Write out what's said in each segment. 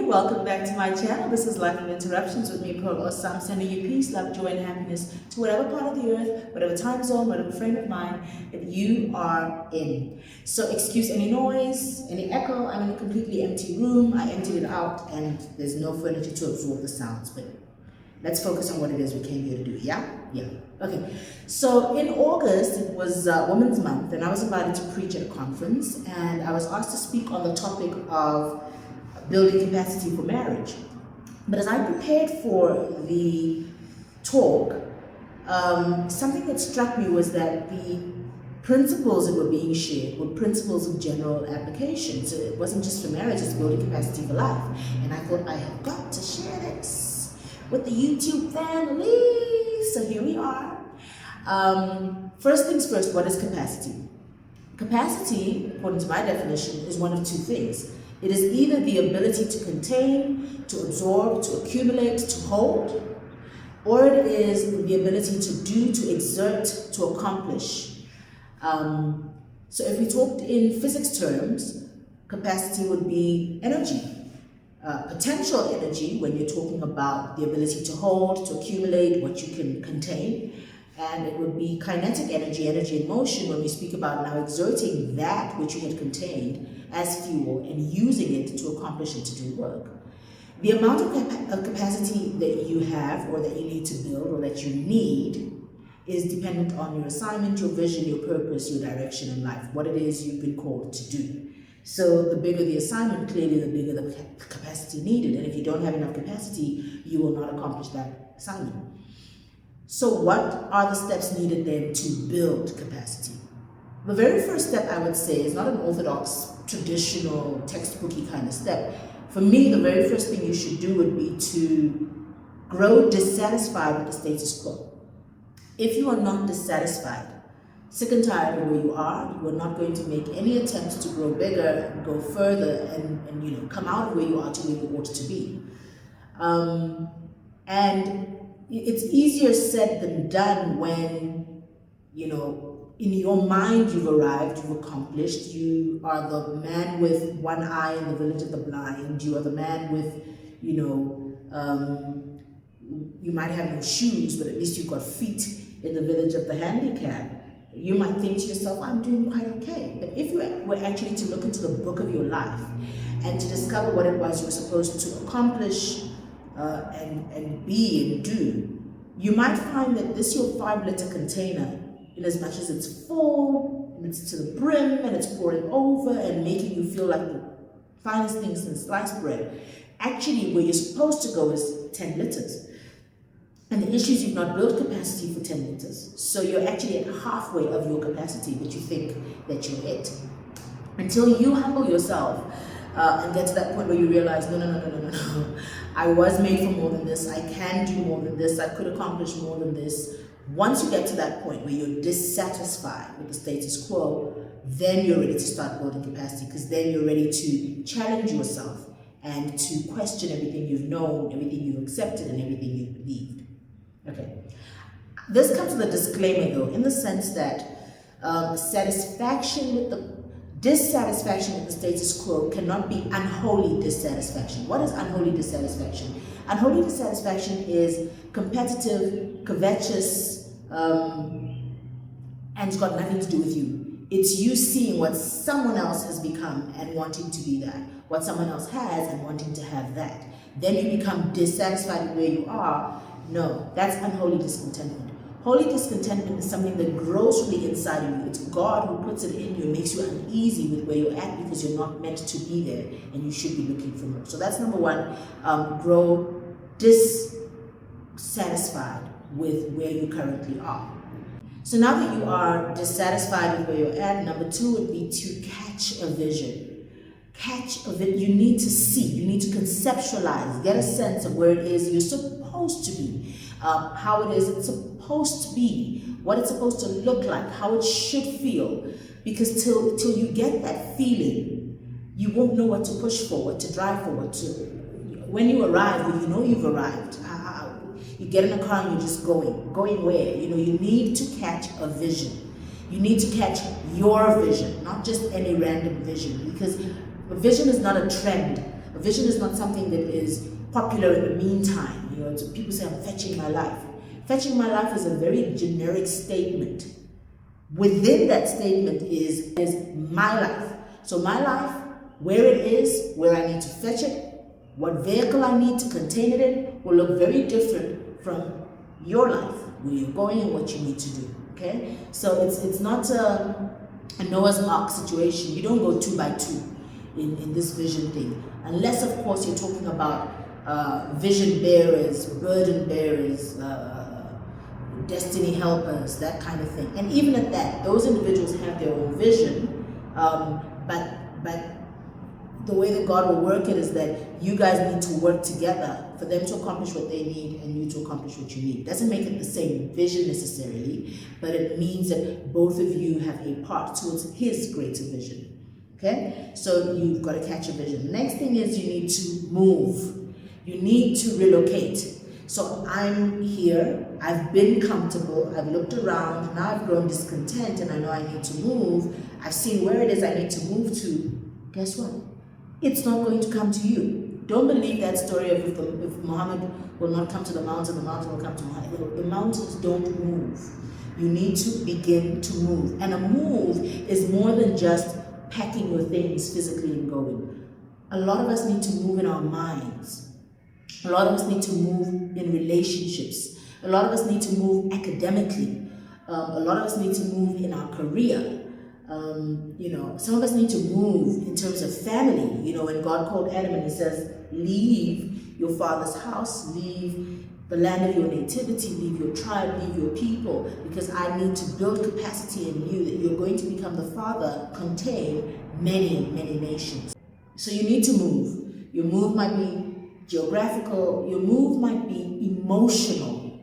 welcome back to my channel. This is Life of Interruptions with me, Pearl Osam. I'm sending you peace, love, joy, and happiness to whatever part of the earth, whatever time zone, whatever frame of mind that you are in. So excuse any noise, any echo. I'm in a completely empty room. I emptied it out and there's no furniture to absorb the sounds, but let's focus on what it is we came here to do, yeah? Yeah. Okay. So in August, it was Women's Month, and I was invited to preach at a conference, and I was asked to speak on the topic of building capacity for marriage. But as I prepared for the talk, something that struck me was that the principles that were being shared were principles of general application. So it wasn't just for marriage, it's building capacity for life. And I thought, I have got to share this with the YouTube family. So here we are. First things first, what is capacity? Capacity, according to my definition, is one of two things. It is either the ability to contain, to absorb, to accumulate, to hold, or it is the ability to do, to exert, to accomplish. So if we talked in physics terms, capacity would be energy. Potential energy, when you're talking about the ability to hold, to accumulate, what you can contain. And it would be kinetic energy, energy in motion, when we speak about now exerting that which you had contained as fuel and using it to accomplish and to do work. The amount of capacity that you have or that you need to build or that you need is dependent on your assignment, your vision, your purpose, your direction in life, what it is you've been called to do. So the bigger the assignment, clearly the bigger the capacity needed. And if you don't have enough capacity, you will not accomplish that assignment. So what are the steps needed then to build capacity? The very first step, I would say, is not an orthodox, traditional, textbooky kind of step. For me, the very first thing you should do would be to grow dissatisfied with the status quo. If you are not dissatisfied, sick and tired of where you are not going to make any attempts to grow bigger and go further and come out of where you are to where you ought to be. And it's easier said than done when, in your mind you've arrived, you've accomplished, you are the man with one eye in the village of the blind, you are the man with, you might have no shoes, but at least you've got feet in the village of the handicapped. You might think to yourself, I'm doing quite okay. But if you were actually to look into the book of your life and to discover what it was you were supposed to accomplish and be and do, you might find that this your 5-liter container, in as much as it's full, and it's to the brim, and it's pouring over and making you feel like the finest things in sliced bread, actually where you're supposed to go is 10 liters. And the issue is you've not built capacity for 10 liters. So you're actually at halfway of your capacity, but you think that you're it. Until you humble yourself and get to that point where you realize, no. I was made for more than this. I can do more than this. I could accomplish more than this. Once you get to that point where you're dissatisfied with the status quo, then you're ready to start building capacity, because then you're ready to challenge yourself and to question everything you've known, everything you've accepted, and everything you've believed. Okay. This comes with a disclaimer, though, in the sense that dissatisfaction with the status quo cannot be unholy dissatisfaction. What is unholy dissatisfaction? Unholy dissatisfaction is competitive, covetous, and it's got nothing to do with you. It's you seeing what someone else has become and wanting to be that, what someone else has and wanting to have that. Then you become dissatisfied with where you are. No, that's unholy discontentment. Holy discontentment is something that grows from the inside of you. It's God who puts it in you and makes you uneasy with where you're at, because you're not meant to be there and you should be looking for more. So that's number one, grow dissatisfied with where you currently are. So now that you are dissatisfied with where you're at, number two would be to catch a vision. You need to see, you need to conceptualize, get a sense of where it is you're supposed to be, how it is it's supposed to be, what it's supposed to look like, how it should feel. Because till you get that feeling, you won't know what to push for, what to drive for, when you arrive, when you know you've arrived. You get in a car and you're just going where? You need to catch a vision. You need to catch your vision, not just any random vision, because a vision is not a trend. A vision is not something that is popular in the meantime. You know, so people say, I'm fetching my life. Fetching my life is a very generic statement. Within that statement is my life. So my life, where it is, where I need to fetch it, what vehicle I need to contain it in, will look very different from your life, where you're going and what you need to do. Okay? So it's not a Noah's Ark situation. You don't go 2 by 2 in this vision thing. Unless, of course, you're talking about vision bearers, burden bearers, destiny helpers, that kind of thing. And even at that, those individuals have their own vision, but the way that God will work it is that you guys need to work together for them to accomplish what they need and you to accomplish what you need. It doesn't make it the same vision necessarily, but it means that both of you have a part towards his greater vision. Okay? So you've got to catch a vision. The next thing is you need to move. You need to relocate. So I'm here, I've been comfortable, I've looked around, now I've grown discontent and I know I need to move. I've seen where it is I need to move to. Guess what? It's not going to come to you. Don't believe that story of if Muhammad will not come to the mountain will come to Muhammad. The mountains don't move. You need to begin to move. And a move is more than just packing your things physically and going. A lot of us need to move in our minds. A lot of us need to move in relationships. A lot of us need to move academically. A lot of us need to move in our career. You know, some of us need to move in terms of family. You know, when God called Adam and he says, leave your father's house, leave the land of your nativity, leave your tribe, leave your people, because I need to build capacity in you that you're going to become the father, contain many, many nations. So you need to move. Your move might be geographical, your move might be emotional.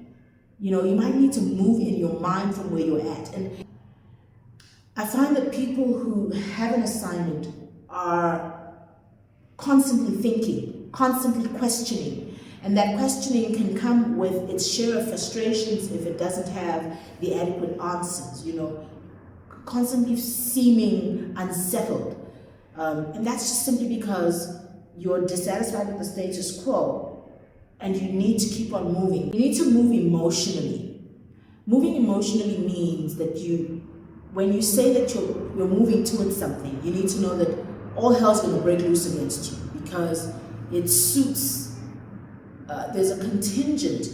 You know, you might need to move in your mind from where you're at. And I find that people who have an assignment are constantly thinking, constantly questioning. And that questioning can come with its share of frustrations if it doesn't have the adequate answers, you know, constantly seeming unsettled. And that's just simply because you're dissatisfied with the status quo and you need to keep on moving. You need to move emotionally. Moving emotionally means that when you say that you're moving towards something, you need to know that all hell's going to break loose against you because it suits, there's a contingent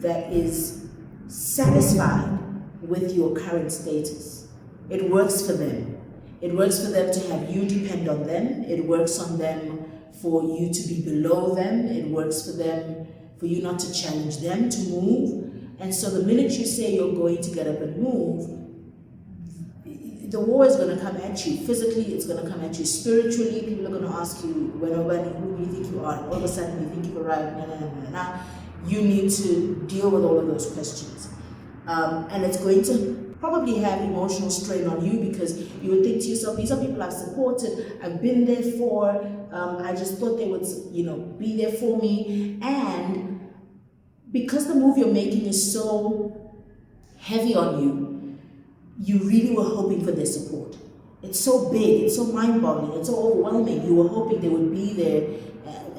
that is satisfied with your current status. It works for them. It works for them to have you depend on them. It works on them for you to be below them. It works for them, for you not to challenge them to move. And so the minute you say you're going to get up and move, the war is going to come at you physically, it's going to come at you spiritually. People are going to ask you, who do you think you are? And all of a sudden you think you've arrived, You need to deal with all of those questions. And it's going to probably have emotional strain on you because you would think to yourself, these are people I've supported, I've been there for, I just thought they would, be there for me. And because the move you're making is so heavy on you, you really were hoping for their support. It's so big, it's so mind-boggling, it's so overwhelming. You were hoping they would be there,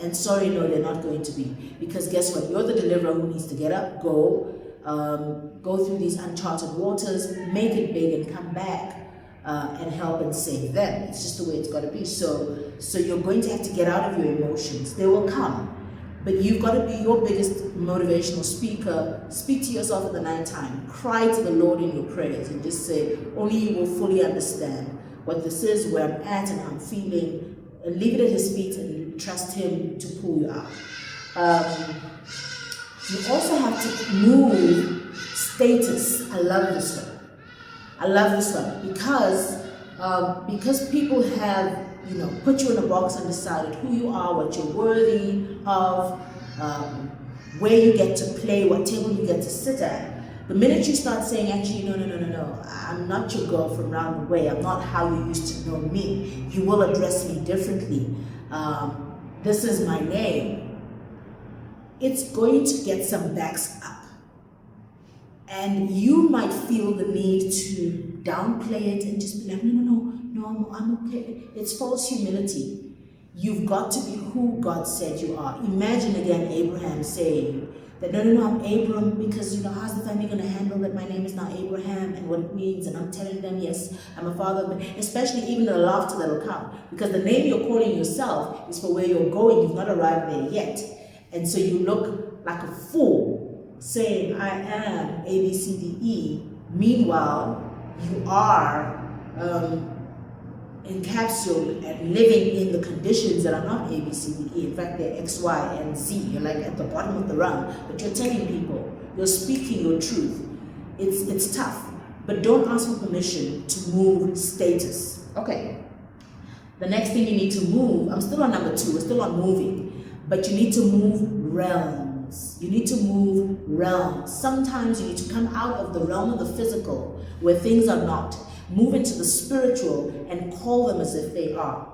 and sorry, no, they're not going to be. Because guess what? You're the deliverer who needs to get up, go through these uncharted waters, make it big, and come back and help and save them. It's just the way it's got to be. So you're going to have to get out of your emotions. They will come. But you've got to be your biggest motivational speaker. Speak to yourself at the night time. Cry to the Lord in your prayers and just say, only you will fully understand what this is, where I'm at and how I'm feeling. And leave it at his feet and trust him to pull you out. You also have to move status. I love this one. Because people have put you in a box and decided who you are, what you're worthy of, where you get to play, what table you get to sit at. The minute you start saying, actually, no, I'm not your girl from round the way, I'm not how you used to know me, you will address me differently, this is my name, it's going to get some backs up. And you might feel the need to downplay it and just be like, no, I'm okay. It's false humility. You've got to be who God said you are. Imagine again Abraham saying that, no, I'm Abram because, how's the family going to handle that my name is now Abraham and what it means? And I'm telling them, yes, I'm a father, but especially even the laughter that will come. Because the name you're calling yourself is for where you're going. You've not arrived there yet. And so you look like a fool saying, I am A, B, C, D, E. Meanwhile, you are encapsulated and living in the conditions that are not A, B, C, D, E. In fact, they're X, Y, and Z. You're like at the bottom of the rung, but you're telling people, you're speaking your truth. It's tough, but don't ask for permission to move status. Okay. The next thing you need to move, I'm still on number 2, we're still on moving, but you need to move realms. You need to move realms. Sometimes you need to come out of the realm of the physical, where things are not. Move into the spiritual and call them as if they are.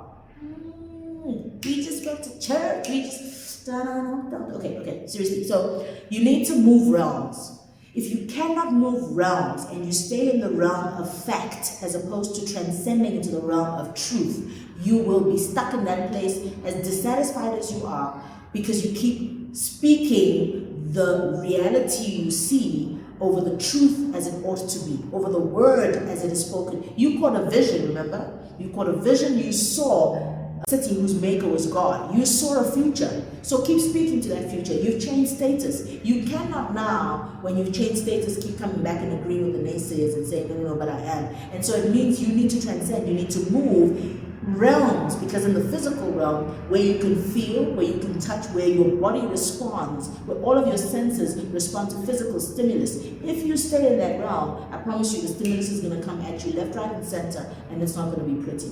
We just went to church. We just... Okay, seriously. So you need to move realms. If you cannot move realms and you stay in the realm of fact as opposed to transcending into the realm of truth, you will be stuck in that place as dissatisfied as you are because you keep speaking the reality you see over the truth as it ought to be, over the word as it is spoken. You caught a vision, remember? You caught a vision, you saw a city whose maker was God. You saw a future. So keep speaking to that future. You've changed status. You cannot now, when you've changed status, keep coming back and agreeing with the naysayers and saying, no, but I am. And so it means you need to transcend. You need to move realms, because in the physical realm, where you can feel, where you can touch, where your body responds, where all of your senses respond to physical stimulus, if you stay in that realm, I promise you the stimulus is going to come at you left, right, and center, and it's not going to be pretty.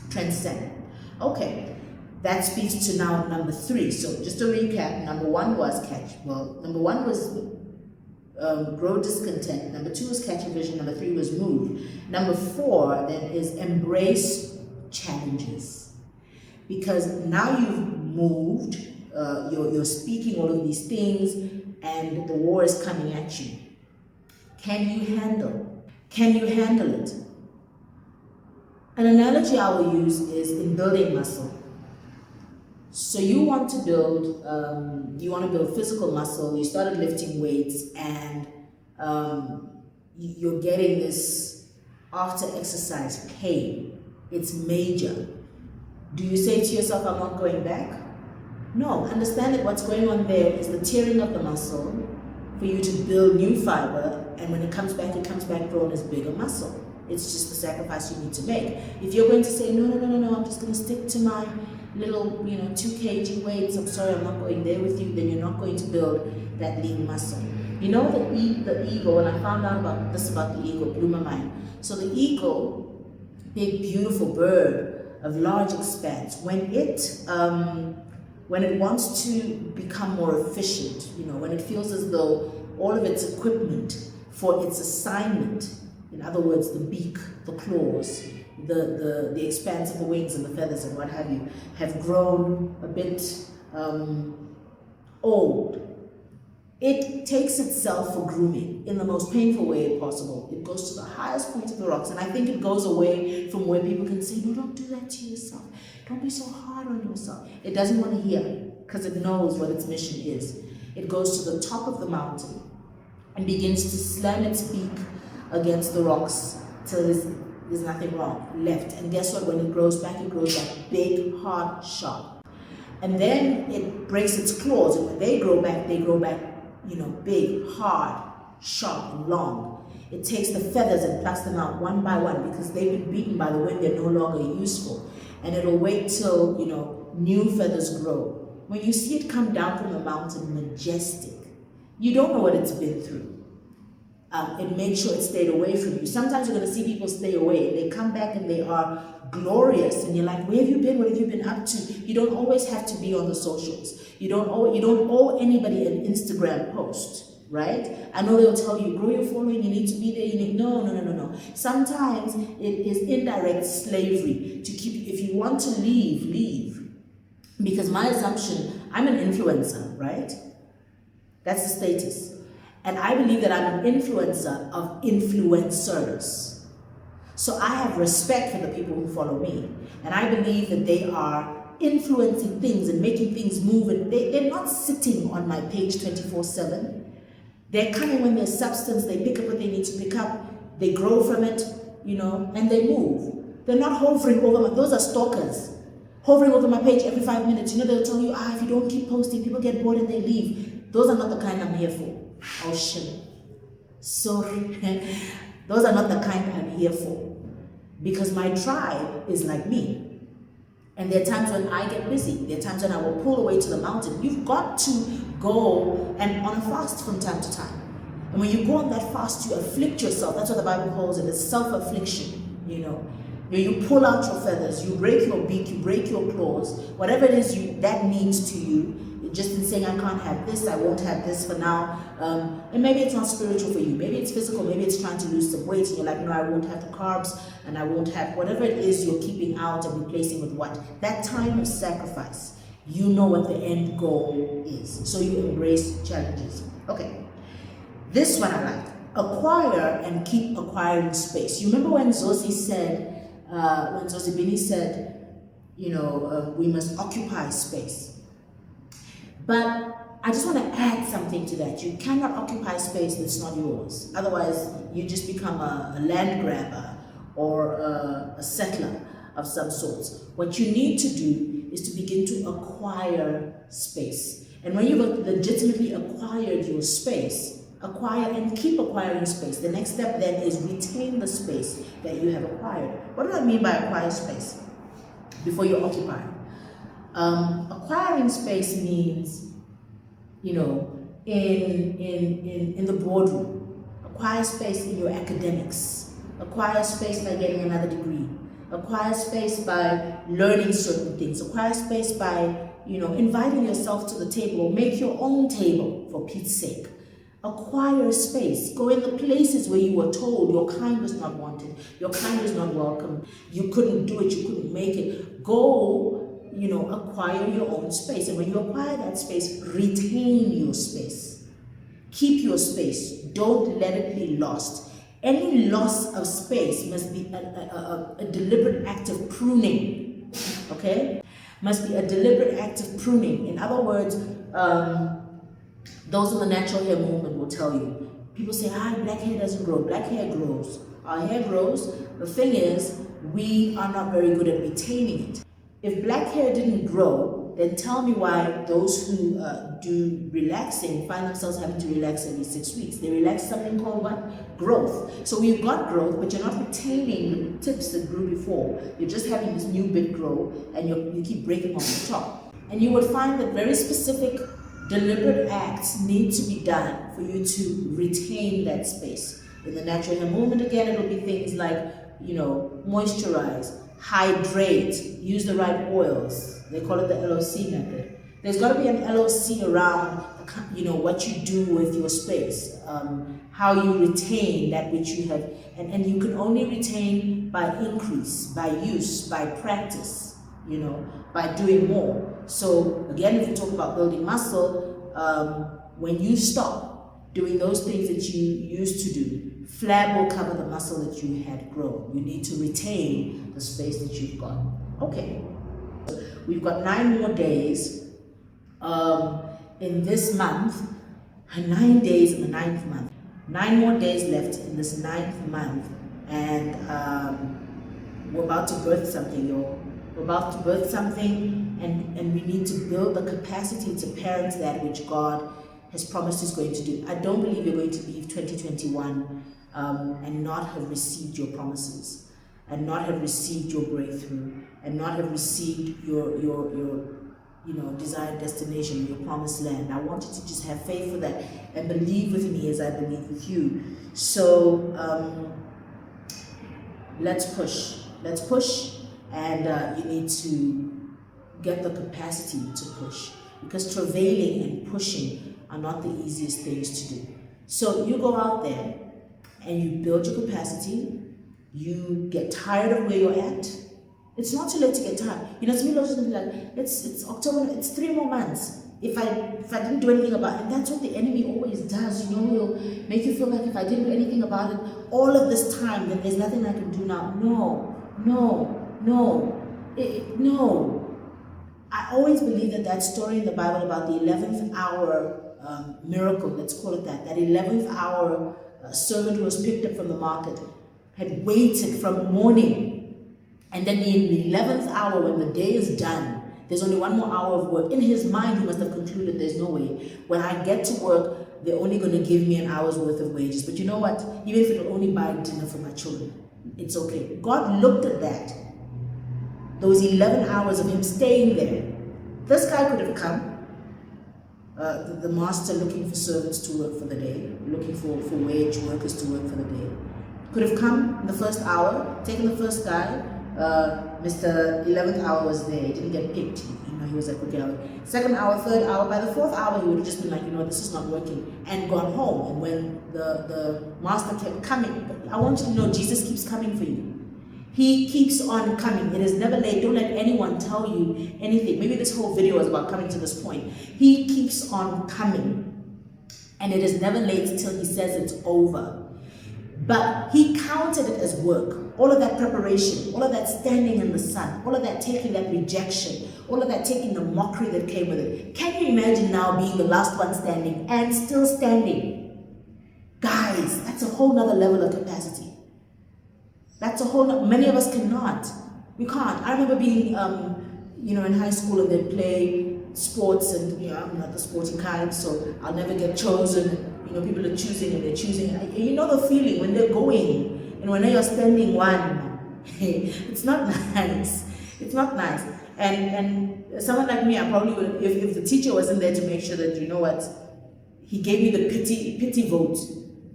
Transcend. Okay, that speaks to now number 3. So just to recap, number 1 was number 1 was grow discontent, number 2 was catch a vision, number 3 was move. Number 4 then is embrace challenges, because now you've moved, you're speaking all of these things and the war is coming at you. Can you handle it? An analogy I will use is in building muscle. So you want to build physical muscle. You started lifting weights and you're getting this after exercise pain. It's major. Do you say to yourself, I'm not going back? No, understand that what's going on there is the tearing of the muscle for you to build new fiber, and when it comes back grown as bigger muscle. It's just the sacrifice you need to make. If you're going to say, no, I'm just going to stick to my little, 2 kg weights, I'm sorry, I'm not going there with you, then you're not going to build that lean muscle. You know, the eagle, and I found out about the eagle, blew my mind. So the eagle, big, beautiful bird of large expanse, when it wants to become more efficient, when it feels as though all of its equipment for its assignment, in other words, the beak, the claws, the expanse of the wings and the feathers and what have you, have grown a bit old, it takes itself for grooming in the most painful way possible. It goes to the highest point of the rocks, and I think it goes away from where people can say, no, don't do that to yourself. Don't be so hard on yourself. It doesn't want to hear, because it knows what its mission is. It goes to the top of the mountain and begins to slam its beak against the rocks till there's nothing wrong left. And guess what? When it grows back big, hard, sharp. And then it breaks its claws, and when they grow back, big, hard, sharp, and long. It takes the feathers and plucks them out one by one, because they've been beaten by the wind, they're no longer useful. And it'll wait till, new feathers grow. When you see it come down from the mountain majestic, you don't know what it's been through. It made sure it stayed away from you. Sometimes you're going to see people stay away, and they come back and they are glorious, and you're like, where have you been? What have you been up to? You don't always have to be on the socials. You don't owe anybody an Instagram post, right? I know they'll tell you, grow your following, you need to be there. No. Sometimes it is indirect slavery to keep. If you want to leave. Because my assumption, I'm an influencer, right? That's the status. And I believe that I'm an influencer of influencers. So I have respect for the people who follow me. And I believe that they are influencing things and making things move, and they're not sitting on my page 24/7. They're coming when there's substance, they pick up what they need to pick up, they grow from it, and they move. They're not hovering over my, those are stalkers, hovering over my page every 5 minutes. They'll tell you, if you don't keep posting, people get bored and they leave. Those are not the kind I'm here for. Oh shit. Sorry. Those are not the kind I'm here for. Because my tribe is like me. And there are times when I get busy. There are times when I will pull away to the mountain. You've got to go and on a fast from time to time. And when you go on that fast, you afflict yourself. That's what the Bible calls it. It's self-affliction, You pull out your feathers, you break your beak, you break your claws, whatever it is that means to you. Just in saying, I can't have this, I won't have this for now. And maybe it's not spiritual for you. Maybe it's physical. Maybe it's trying to lose some weight. And you're like, no, I won't have the carbs, and I won't have whatever it is you're keeping out and replacing with what. That time of sacrifice, you know what the end goal is. So you embrace challenges. Okay. This one I like. Acquire and keep acquiring space. You remember when Zosie said, when Zosie Bini said, we must occupy space. But I just want to add something to that. You cannot occupy space that's not yours. Otherwise, you just become a land grabber or a settler of some sorts. What you need to do is to begin to acquire space. And when you've legitimately acquired your space, acquire and keep acquiring space. The next step then is retain the space that you have acquired. What do I mean by acquire space? Before you occupy. Acquiring space means, in the boardroom. Acquire space in your academics. Acquire space by getting another degree. Acquire space by learning certain things. Acquire space by, inviting yourself to the table, or make your own table for Pete's sake. Acquire space. Go in the places where you were told your kind was not wanted, your kind was not welcome, you couldn't do it, you couldn't make it. Go, acquire your own space. And when you acquire that space, retain your space. Keep your space. Don't let it be lost. Any loss of space must be a deliberate act of pruning. Okay? Must be a deliberate act of pruning. In other words, those in the natural hair movement will tell you. People say, black hair doesn't grow. Black hair grows. Our hair grows. The thing is, we are not very good at retaining it. If black hair didn't grow, then tell me why those who do relaxing find themselves having to relax every 6 weeks. They relax something called what? Growth. So you've got growth, but you're not retaining the tips that grew before. You're just having this new bit grow, and you keep breaking off the top. And you would find that very specific, deliberate acts need to be done for you to retain that space. In the natural hair movement, again, it'll be things like, moisturize, hydrate, use the right oils. They call it the LOC method. There's got to be an LOC around, what you do with your space, how you retain that which you have, and you can only retain by increase, by use, by practice, by doing more. So again, if we talk about building muscle, when you stop doing those things that you used to do, flab will cover the muscle that you had grown. You need to retain the space that you've got. Okay, we've got 9 more days in this month, 9 days in the 9th month. 9 more days left in this 9th month, and we're about to birth something, y'all. We're about to birth something, and we need to build the capacity to parent that which God has promised is going to do. I don't believe you're going to leave 2021 and not have received your promises, and not have received your breakthrough, and not have received your desired destination, your promised land. I want you to just have faith for that and believe with me as I believe with you. So let's push. Let's push, and you need to get the capacity to push, because travailing and pushing are not the easiest things to do. So you go out there and you build your capacity. You get tired of where you're at. It's not too late to get tired. To me, Lord's gonna be like, it's October, it's 3 more months. If I didn't do anything about it, and that's what the enemy always does, he'll make you feel like if I didn't do anything about it all of this time, then there's nothing I can do now. No. I always believe that that story in the Bible about the 11th hour miracle, let's call it that 11th hour servant who was picked up from the market, had waited from morning, and then in the 11th hour, when the day is done, there's only one more hour of work. In his mind, he must have concluded there's no way. When I get to work, they're only going to give me an hour's worth of wages. But you know what? Even if it'll only buy dinner for my children, it's okay. God looked at that. Those 11 hours of him staying there. This guy could have come, the master looking for servants to work for the day, looking for wage workers to work for the day. Could have come in the first hour, taken the first guy, Mr. 11th hour was there, he didn't get picked, he was like, okay, second hour, third hour, by the fourth hour he would have just been like, this is not working, and gone home. And when the master kept coming, I want you to know, Jesus keeps coming for you. He keeps on coming. It is never late. Don't let anyone tell you anything. Maybe this whole video is about coming to this point. He keeps on coming. And it is never late till he says it's over. But he counted it as work. All of that preparation, all of that standing in the sun, all of that taking that rejection, all of that taking the mockery that came with it. Can you imagine now being the last one standing and still standing? Guys, that's a whole nother level of capacity. That's a whole, many of us cannot. We can't. I remember being, in high school, and they'd play sports, and, I'm not the sporting kind, so I'll never get chosen. People are choosing, and they're choosing. You know the feeling when they're going, and when you're standing one, it's not nice. It's not nice. And someone like me, I probably would, if the teacher wasn't there to make sure that, he gave me the pity vote.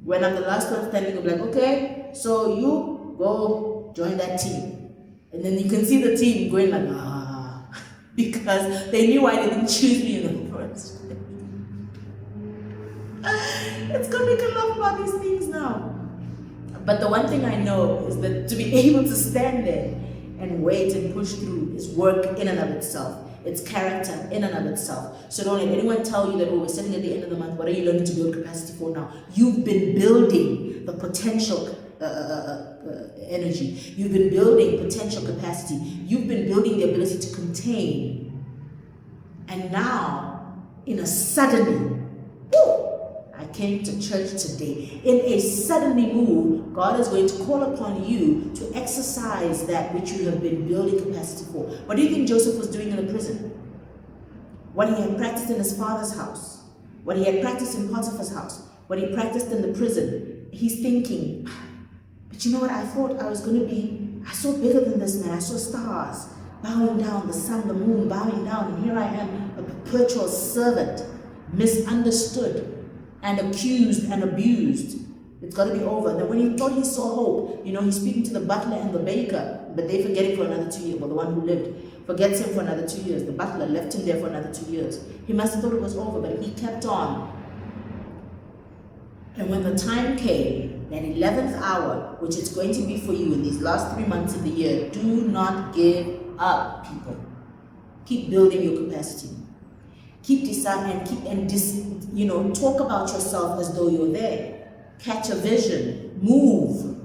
When I'm the last one standing, I'll be like, okay, so you go join that team. And then you can see the team going like, because they knew why they didn't choose me in the first place. It's gonna make a laugh about these things now. But the one thing I know is that to be able to stand there and wait and push through is work in and of itself. It's character in and of itself. So don't let anyone tell you that, we're sitting at the end of the month, what are you learning to build capacity for now? You've been building the potential energy. You've been building potential capacity. You've been building the ability to contain. And now, in a suddenly, I came to church today. In a suddenly move, God is going to call upon you to exercise that which you have been building capacity for. What do you think Joseph was doing in the prison? What he had practiced in his father's house, what he had practiced in Potiphar's house, what he practiced in the prison, he's thinking, but you know what, I thought I was going to be, I saw bigger than this, man. I saw stars bowing down, the sun, the moon bowing down, and here I am, a perpetual servant, misunderstood and accused and abused. It's got to be over. Then when he thought he saw hope, he's speaking to the butler and the baker, but they forget him for another 2 years. Well, the one who lived forgets him for another 2 years. The butler left him there for another 2 years. He must have thought it was over, but he kept on. And when the time came, that 11th hour, which it's going to be for you in these last 3 months of the year, do not give up, people. Keep building your capacity. Keep deciding and talk about yourself as though you're there. Catch a vision. Move.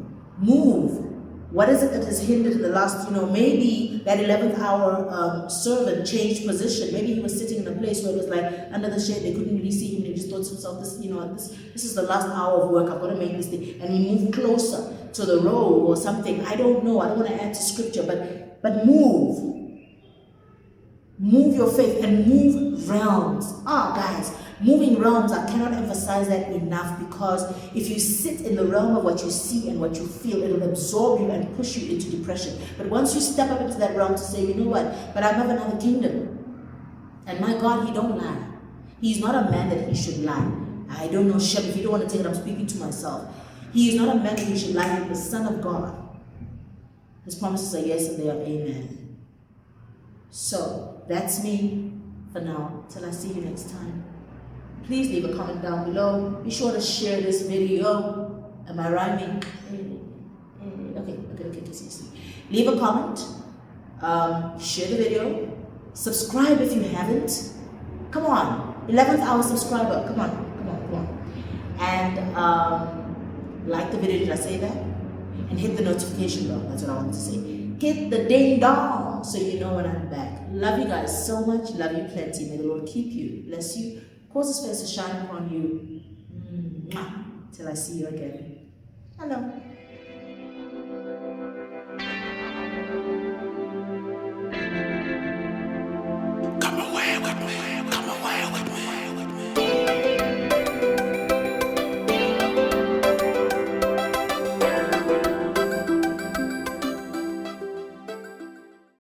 What is it that has hindered in the last, maybe that 11th hour servant changed position. Maybe he was sitting in a place where it was like under the shade, they couldn't really see him. He just thought to himself, this is the last hour of work, I've got to make this thing. And he moved closer to the row or something. I don't know. I don't want to add to scripture, but move. Move your faith and move realms. Guys, moving realms, I cannot emphasize that enough, because if you sit in the realm of what you see and what you feel, it'll absorb you and push you into depression. But once you step up into that realm to say, you know what, but I have another kingdom. And my God, he don't lie. He's not a man that he should lie. I don't know, Shep, if you don't want to take it, I'm speaking to myself. He is not a man that he should lie. He's the Son of God. His promises are yes and they are amen. So, that's me for now. Till I see you next time. Please leave a comment down below. Be sure to share this video. Am I rhyming? Okay, seriously. Leave a comment. Share the video. Subscribe if you haven't. Come on. 11th hour subscriber. Come on. And like the video, did I say that? And hit the notification bell. That's what I wanted to say. hit the ding dong so you know when I'm back. Love you guys so much. Love you plenty. May the Lord keep you, bless you, cause His face to shine upon you. Mwah. Till I see you again. Hello.